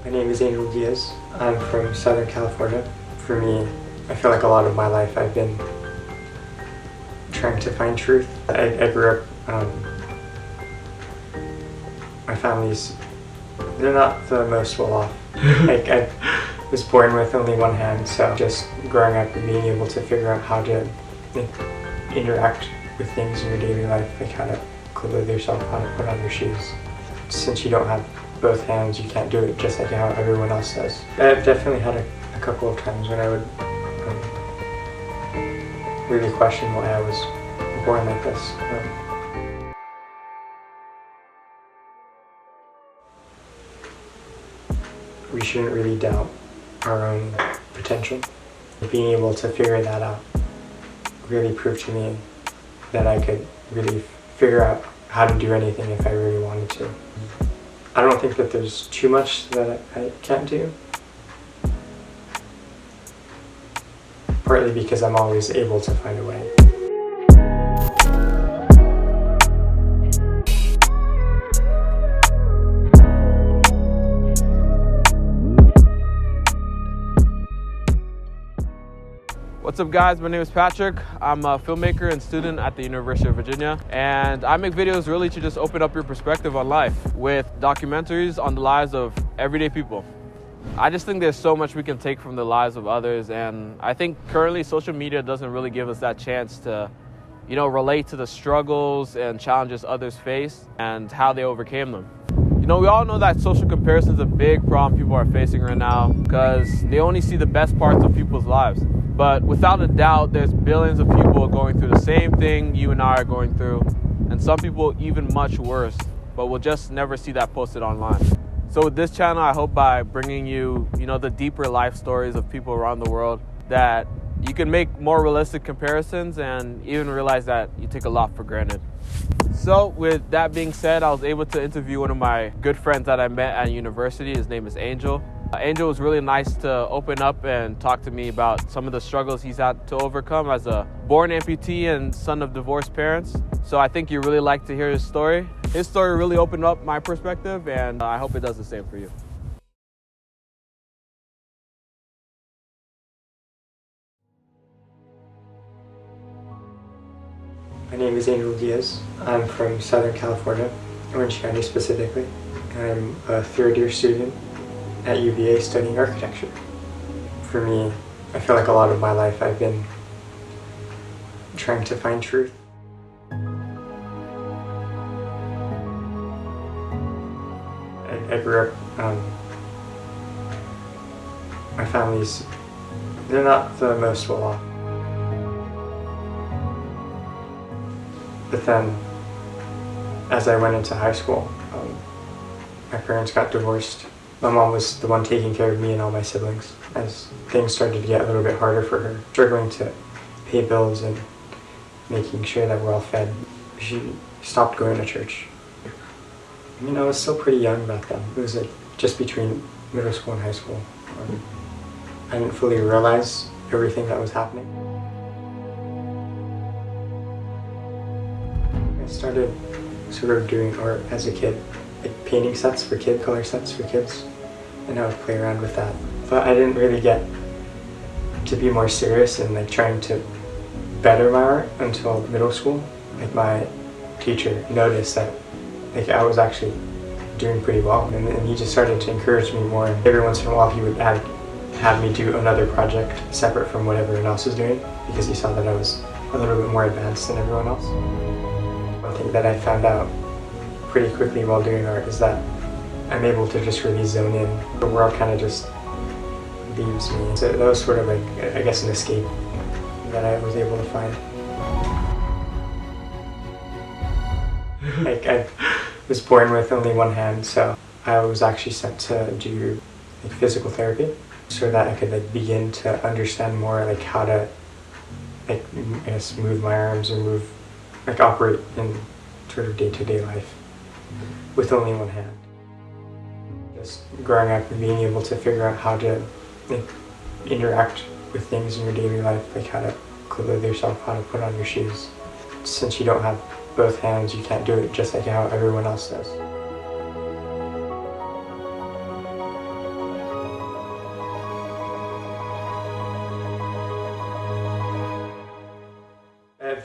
My name is Angel Diaz. I'm from Southern California. For me, I feel like a lot of my life I've been trying to find truth. I grew up, my family's, they're not the most well off. I was born with only one hand, so just growing up and being able to figure out how to interact with things in your daily life, like how to clothe yourself, how to put on your shoes. Since you don't have both hands, you can't do it just like how everyone else does. I've definitely had a couple of times when I would really question why I was born like this. We shouldn't really doubt our own potential. Being able to figure that out really proved to me that I could really figure out how to do anything if I really wanted to. I don't think that there's too much that I can't do. Partly because I'm always able to find a way. What's up guys, my name is Patrick. I'm a filmmaker and student at the University of Virginia, and I make videos really to just open up your perspective on life with documentaries on the lives of everyday people. I just think there's so much we can take from the lives of others, and I think currently social media doesn't really give us that chance to, relate to the struggles and challenges others face and how they overcame them. We all know that social comparison is a big problem people are facing right now because they only see the best parts of people's lives. But without a doubt, there's billions of people going through the same thing you and I are going through, and some people even much worse, but we'll just never see that posted online. So with this channel, I hope by bringing you, the deeper life stories of people around the world, that you can make more realistic comparisons and even realize that you take a lot for granted. So with that being said, I was able to interview one of my good friends that I met at university. His name is Angel. Angel was really nice to open up and talk to me about some of the struggles he's had to overcome as a born amputee and son of divorced parents. So I think you really like to hear his story. His story really opened up my perspective, and I hope it does the same for you. My name is Angel Diaz. I'm from Southern California, Orange County specifically. I'm a third-year student at UVA studying architecture. For me, I feel like a lot of my life I've been trying to find truth. I grew up, my family's, they're not the most well off. But then, as I went into high school, my parents got divorced. My mom was the one taking care of me and all my siblings as things started to get a little bit harder for her, struggling to pay bills and making sure that we're all fed. She stopped going to church. I was still pretty young back then. It was just between middle school and high school. I didn't fully realize everything that was happening. I started sort of doing art as a kid, like painting sets for kids, color sets for kids, and I would play around with that. But I didn't really get to be more serious and trying to better my art until middle school. My teacher noticed that I was actually doing pretty well, and he just started to encourage me more. And every once in a while he would have me do another project separate from what everyone else was doing, because he saw that I was a little bit more advanced than everyone else. One thing that I found out pretty quickly while doing art is that I'm able to just really zone in. The world kind of just leaves me. So that was sort of I guess an escape that I was able to find. I was born with only one hand, so I was actually sent to do physical therapy so that I could begin to understand more how to move my arms or operate in sort of day-to-day life with only one hand. Just growing up and being able to figure out how to interact with things in your daily life, like how to clothe yourself, how to put on your shoes. Since you don't have both hands, you can't do it just like how everyone else does.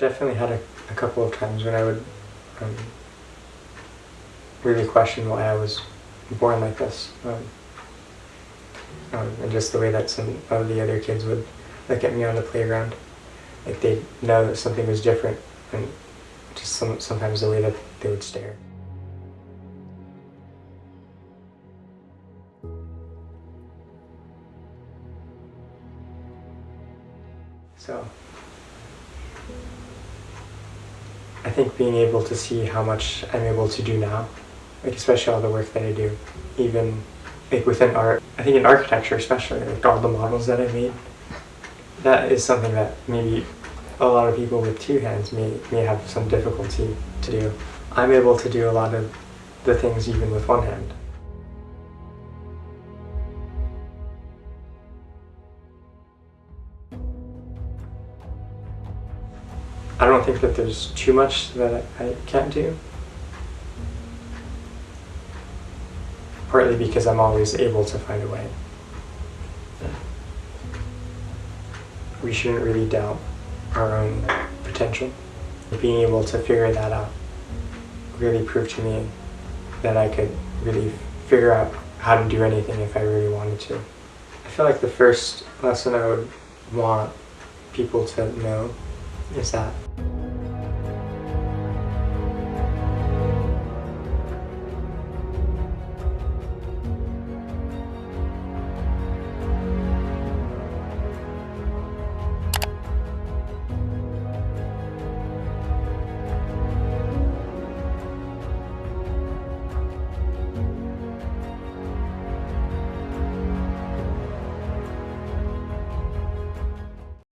definitely had a couple of times when I would really question why I was born like this. And just the way that some of the other kids would look at me on the playground. Like they'd know that something was different, and just sometimes the way that they would stare. So I think being able to see how much I'm able to do now, like especially all the work that I do, even like within art, I think in architecture especially, like all the models that I made, that is something that maybe a lot of people with two hands may have some difficulty to do. I'm able to do a lot of the things even with one hand. I don't think that there's too much that I can't do. Partly because I'm always able to find a way. We shouldn't really doubt our own potential. Being able to figure that out really proved to me that I could really figure out how to do anything if I really wanted to. I feel like the first lesson I would want people to know is that